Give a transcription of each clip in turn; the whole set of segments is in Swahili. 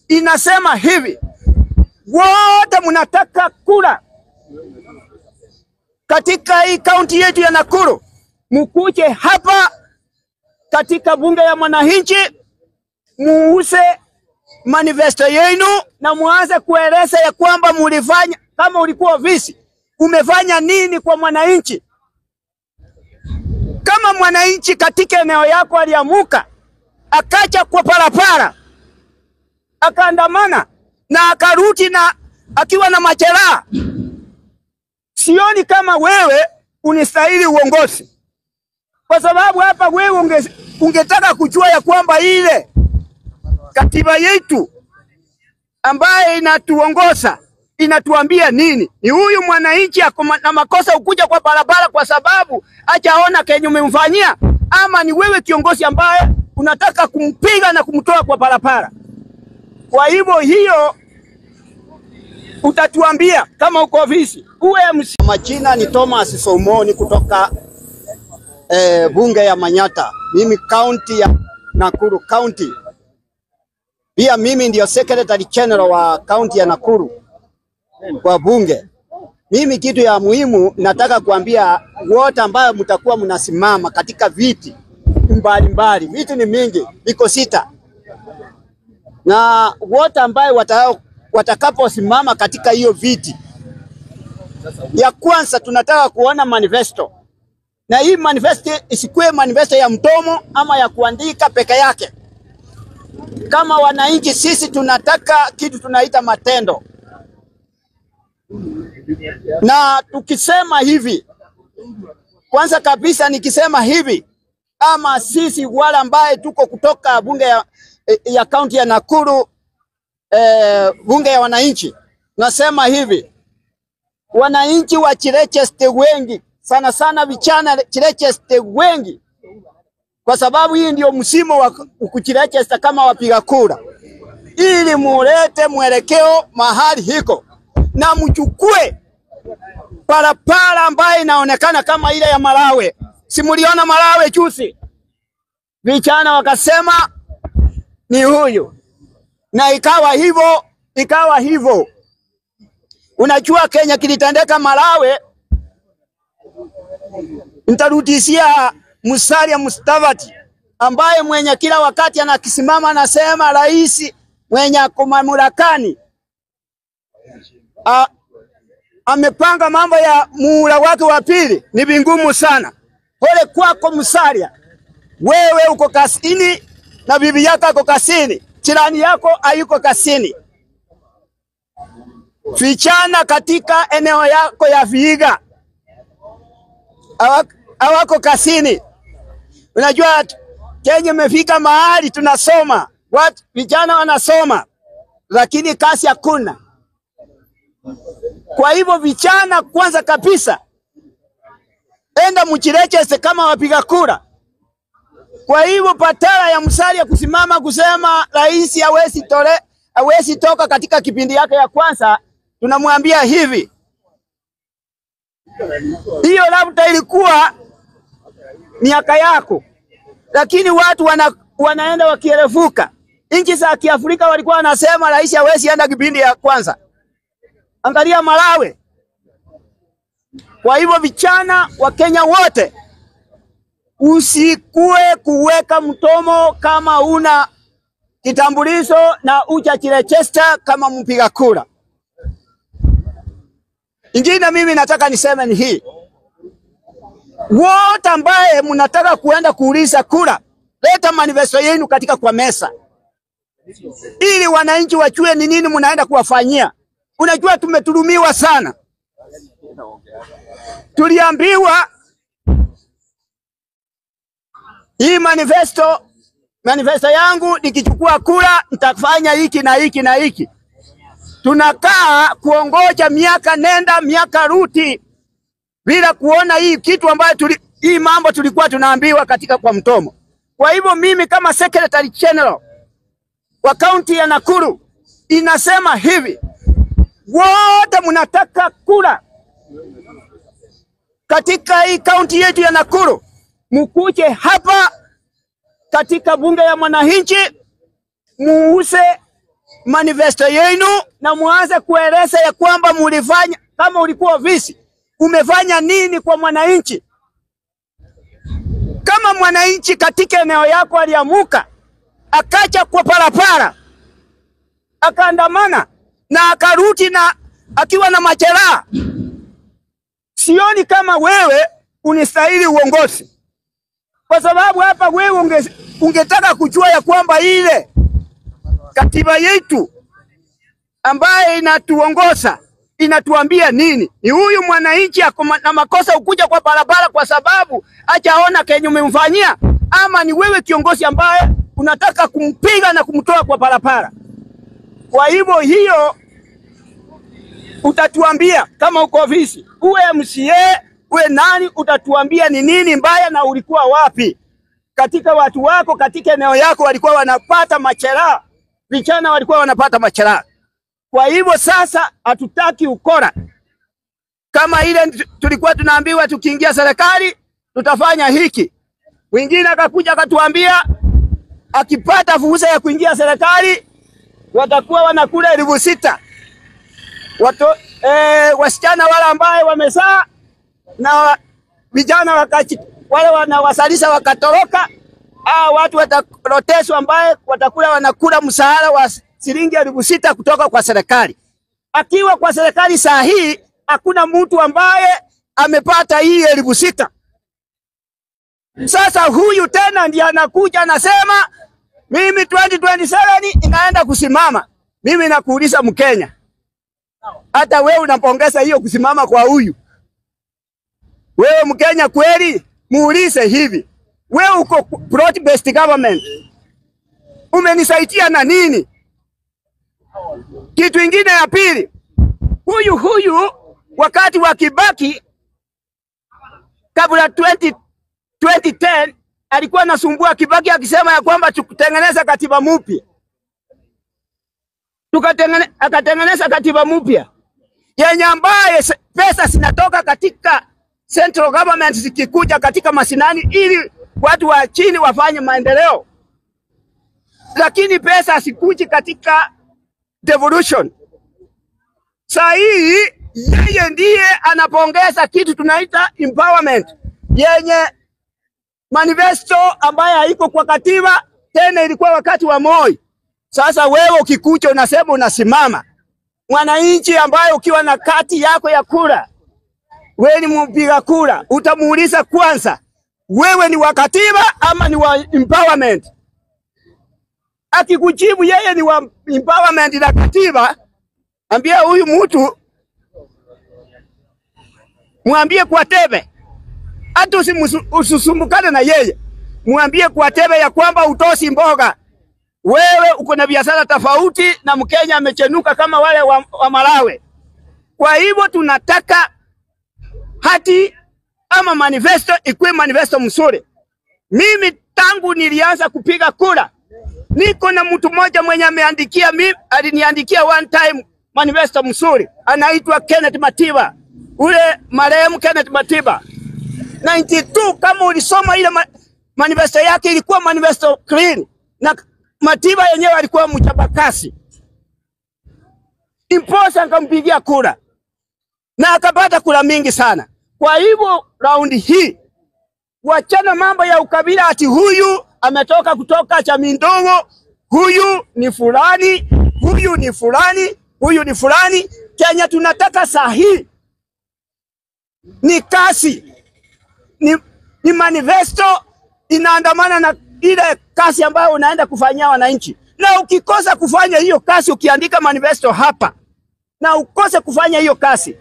inasema hivi, wote mnataka kura katika hii kaunti yetu ya Nakuru, mkuje hapa katika bunge ya mwananchi, muuse manifesto yenu na muanze kueleza ya kwamba mulifanya, kama ulikuwa ofisi, umefanya nini kwa mwananchi. Kama mwananchi katika eneo yako aliamuka, akacha kwa parapara, akaandamana na akarudi na akiwa na majeraha, sioni kama wewe unastahili uongozi. Kwa sababu hapa wewe ungetaka kujua ya kwamba ile katiba yetu ambaye inatuongoza inatuambia nini. Ni huyu mwananchi na makosa ukuja kwa barabara kwa sababu hajaona kenye umemfanyia, ama ni wewe kiongozi ambaye unataka kumpiga na kumtoa kwa barabara? Kwa hivyo hiyo utatuambia kama uko ofisi. Majina ni Thomas Somoni kutoka bunge ya Manyata. Mimi county ya Nakuru County. Pia mimi ndio secretary general wa county ya Nakuru kwa bunge. Mimi kitu ya muhimu nataka kuambia wote ambao mtakuwa mnasimama katika viti mbalimbali. Viti ni mingi, viko 6. Na wote ambao watakaposimama katika hiyo viti, ya kwanza tunataka kuona manifesto. Na hii manifesto isikuwe manifesto ya mdomo ama ya kuandika peke yake. Kama wananchi sisi tunataka kitu tunaita matendo. Na tukisema hivi, kwanza kabisa nikisema hivi, ama sisi wale ambaye tuko kutoka bunge ya kaunti ya Nakuru, bunge ya wananchi, nasema hivi, wananchi wa Chirecheste wengi, sana sana vijana Chirecheste wengi, kwa sababu hii ndio msimu wa kuchirecheste kama wapiga kura, ili mulete mwelekeo mahali hiko na mchukue parapara ambaye inaonekana kama ile ya Malawi. Simuliona Malawi juzi, vijana wakasema ni huyu, na ikawa hivyo. Unajua Kenya kilitendeka Malawi, nitarudishia Musalia Mudavadi ambaye mwenye kila wakati anakisimama anasema rais mwenye mamlakani amepanga mambo ya muhula wake wa pili. Ni vingumu sana. Pole kwako Musalia, wewe uko kasini na bibi yako uko kasini, jirani yako hayuko kasini. Vijana katika eneo yako ya Vihiga hawako kasini. Unajua Kenya imefika mahali tunasoma, watu vijana wanasoma lakini kazi hakuna. Kwa hivyo vijana kwanza kabisa, enda mchirecheste kama wapiga kura. Kwa hivyo patala ya Musalia kusimama kusema rais hawezi toka katika kipindi yake ya kwanza, tunamwambia hivi, hiyo labda ilikuwa miaka yako, lakini watu wanaenda wakierefuka. Nchi za Kiafrika walikuwa wanasema rais hawezi enda kipindi ya kwanza. Angalia Malawi. Kwa hivyo vijana wa Kenya wote, usikue kuweka mtomo kama una kitambulisho na ucha Chirecheste kama mpiga kura. Ingine mimi nataka niseme ni hii, wote ambaye mnataka kuenda kuuliza kura, leta manifesto yenu katika kwa mesa, ili wananchi wajue ni nini mnaenda kuwafanyia. Unajua tumetulumiwa sana. Tuliambiwa hii manifesto yangu nikichukua kura nitafanya hiki na hiki na hiki. Tunakaa kuongoja miaka nenda miaka rudi bila kuona hii kitu ambayo hii mambo tulikuwa tunaambiwa katika kwa mtomo. Kwa hivyo mimi kama secretary general wa county ya Nakuru inasema hivi, wote mnataka kura katika hii county yetu ya Nakuru, mkuje hapa katika bunge ya mwananchi, muuse manifesto yenu na muanze kueleza ya kwamba mulifanya, kama ulikuwa ofisi, umefanya nini kwa mwananchi. Kama mwananchi katika eneo yako aliamuka, akacha kwa parapara, akaandamana na akarudi na akiwa na majeraha, sioni kama wewe unastahili uongozi. Kwa sababu hapa wewe ungetaka kujua ya kwamba ile katiba yetu ambaye inatuongoza inatuambia nini. Ni huyu mwananchi na makosa ukuja kwa barabara kwa sababu hajaona kenye umemfanyia, ama ni wewe kiongozi ambaye unataka kumpiga na kumtoa kwa barabara. Kwa hivyo hiyo utatuambia kama uko ofisi, uwe MCA, uwe nani, utatuambia ni nini mbaya na ulikuwa wapi. Katika watu wako, katika eneo yako walikuwa wanapata majeraha, vijana walikuwa wanapata majeraha. Kwa hivyo sasa hatutaki ukora. Kama ile tulikuwa tunaambiwa tukiingia serikali tutafanya hiki. Wengine akakuja akatuambia akipata fursa ya kuingia serikali watakuwa wanakula 6,000. Wasichana wale ambao wamezaa na vijana wale wanawasalisha wakatoroka, watu wataroteshwa ambaye watakuwa wanakula mshahara wa shilingi 6,000 kutoka kwa serikali. Akiwa kwa serikali saa hii hakuna mtu ambaye amepata hii 6,000. Sasa huyu tena ndiye anakuja anasema mimi 2027 inaenda kusimama. Mimi nakuuliza Mkenya, hata wewe unapongeza hiyo kusimama kwa huyu? Wewe Mkenya kweli? Muulize hivi, wewe uko broad based government, umenisaidia na nini? Kitu kingine ya pili, huyu wakati wa Kibaki kabla 2010 alikuwa anasumbua Kibaki akisema ya kwamba tukutengeneza katiba mpya. Akatengeneza katiba mpya yenye ambaye pesa zinatoka katika central government zikikuja katika mashinani ili watu wa chini wafanye maendeleo, lakini pesa sikuji katika devolution. Saa hii yeye ndiye anapongeza kitu tunaita empowerment yenye manifesto ambaye haiko kwa katiba, tena ilikuwa wakati wa Moi. Sasa wewe ukikuja unasema unasimama. Mwananchi ambaye ukiwa na kati yako ya kura, wewe ni mpiga kura, utamuuliza kwanza, wewe ni wa katiba ama ni wa empowerment? Akikujibu yeye ni wa empowerment na katiba, ambia huyu mtu, mwambie kwa tebe, hata usisumbukane na yeye, mwambie kwa tebe ya kwamba utosi mboga. Wewe uko na biashara tofauti na Mkenya amechenuka kama wale wa Malawi. Kwa hivyo tunataka hati ama manifesto ikuwe manifesto mzuri. Mimi tangu nilianza kupiga kura, niko na mtu mmoja mwenye ameandikia mimi, aliniandikia one time manifesto mzuri, anaitwa Kenneth Matiba. Ule marehemu Kenneth Matiba 92, kama ulisoma ile manifesto yake ilikuwa manifesto clean, na Matiba yenyewe alikuwa mchabakasi. Imposa akampigia kura na akapata kura mingi sana. Kwa hivyo raundi hii wachana mambo ya ukabila, ati huyu ametoka kutoka jamii ndogo, huyu ni fulani, huyu ni fulani, huyu ni fulani. Kenya tunataka saa hii ni kasi, ni manifesto inaandamana na ile kasi ambayo unaenda kufanyia wananchi. Na ukikosa kufanya hiyo kasi, ukiandika manifesto hapa na ukose kufanya hiyo kasi,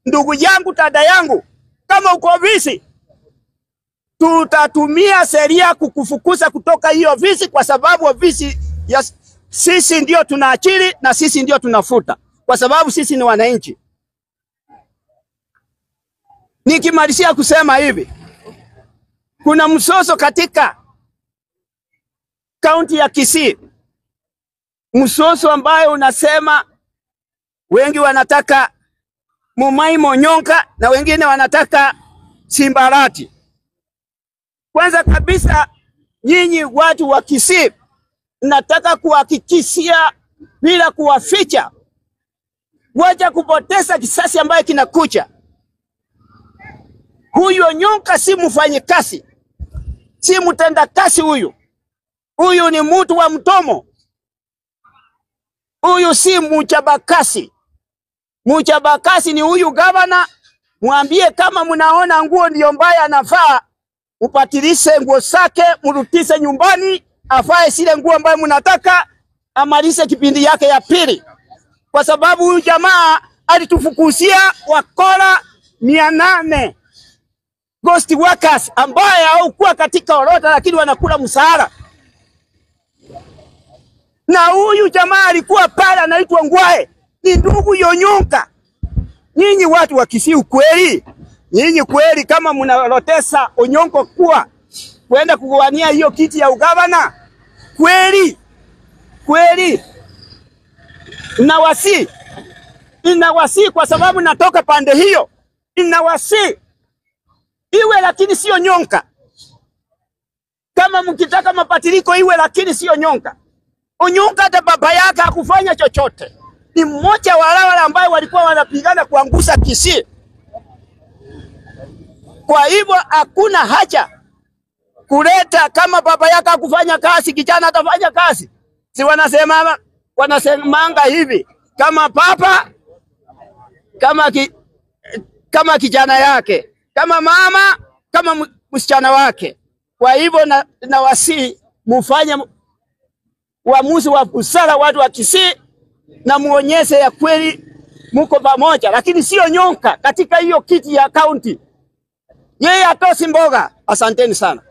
ndugu yangu, dada yangu, kama uko ofisi, tutatumia sheria kukufukuza kutoka hiyo ofisi, kwa sababu ofisi ya sisi ndio tunaachili na sisi ndio tunafuta, kwa sababu sisi ni wananchi. Nikimalizia kusema hivi, kuna msoso katika kaunti ya Kisii, msoso ambayo unasema wengi wanataka Mumai Monyonka na wengine wanataka Simbarati. Kwanza kabisa, nyinyi watu wa Kisii, nataka kuhakikishia bila kuwaficha. Wacha kupoteza kisasi ambaye kinakuja. Huyu Onyonka si mfanyikazi, si mtendakazi huyu. Huyu ni mtu wa mtomo. Huyu si mchabakasi. Mchabakasi ni huyu gavana. Mwambie kama mnaona nguo ndio mbaya anavaa, upatilishe nguo zake, mrudishe nyumbani, avae zile nguo ambayo mnataka, amalize kipindi yake ya pili. Kwa sababu huyu jamaa alitufukuzia wakora 800 ghost workers ambaye hawakuwa katika orodha lakini wanakula msahara. Na huyu jamaa alikuwa pale anaitwa Ngwae, ni ndugu Onyonka. Nyinyi watu wa Kisii kweli? Nyinyi kweli kama mnalotesa Onyonka kuwa kwenda kuwania hiyo kiti ya ugavana? Kweli? Kweli? Inawasi kwa sababu natoka pande hiyo. Inawasi iwe lakini sio Onyonka. Kama mkitaka mabadiliko iwe lakini sio Onyonka. Onyonka hata baba yake hakufanya chochote. Ni mmoja wa wale ambao walikuwa wanapigana kuangusha Kisii. Kwa hivyo hakuna haja kuleta kama baba yake hakufanya kazi, kijana atafanya kazi. Si wanasemanga hivi, kama papa kama kijana yake, kama mama kama msichana wake. Kwa hivyo na wasi mufanye uamuzi wa busara watu wa Kisii, na muonyeshe ya kweli muko pamoja, lakini sio Onyonka katika hiyo kiti ya county. Yeye atosi mboga. Asanteni sana.